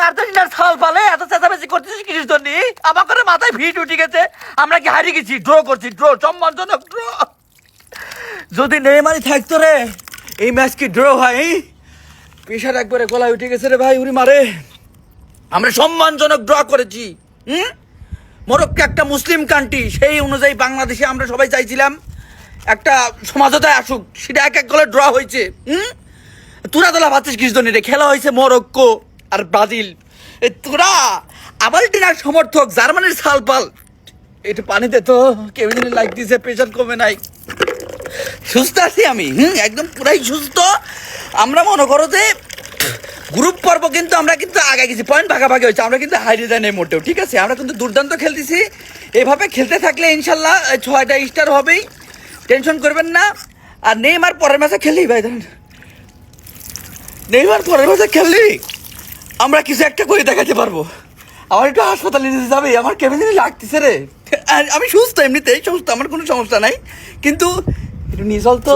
আর্জেন্টিনার সাল পালে এত চেঁচামেচি করতেছিস কিসের জন্য? আমার করে মাথায় ভিট উঠে গেছে। আমরা কি হারিয়ে গেছি? ড্র করছি, ড্র, সম্মানজনক ড্র। যদি নেইমারই থাকতো রে, এই ম্যাচ কি ড্র হয়? পেশার একবারে গলায় উঠে গেছে রে ভাই, উড়ি মারে। আমরা সম্মানজনক ড্র করেছি। মরক্কো একটা মুসলিম কান্ট্রি, সেই অনুযায়ী বাংলাদেশে আমরা সবাই চাইছিলাম একটা সমাজতায় আসুক, সেটা এক এক গোলে ড্র হয়েছে। তোরা তোলা ভাবছিস কিছু জন্য রে? খেলা হয়েছে মরক্কো আর ব্রাজিল। তোরা আর্জেন্টিনার সমর্থক, জার্মানির সালপাল, একটু পানিতে তো কেউ দিনে লাইক দিছে, প্রেশার কমে নাই। সুস্থ আছি আমি, একদম পুরাই সুস্থ। আমরা মনে করো যে গ্রুপ পর্ব কিন্তু আমরা কিন্তু আগে গেছি, পয়েন্ট ভাগাভাগি হয়েছে, আমরা কিন্তু হারিয়ে যাই নাই মোটেও, ঠিক আছে? আমরা কিন্তু দুর্দান্ত খেলতেছি। এভাবে খেলতে থাকলে ইনশাল্লাহ 6টা স্টার হবেই, টেনশন করবেন না। আর নেইমার পরের ম্যাচে খেললি ভাই, ধরেন নেইমার পরের ম্যাচে খেললি আমরা কিছু একটা করে দেখাতে পারবো। আমার একটু হাসপাতালে নিতে যাবে, আমার কেমন জানি লাগতেছে রে। আমি সুস্থ, এমনিতেই সুস্থ, আমার কোনো সমস্যা নাই, কিন্তু একটু নিয়ে চল তো।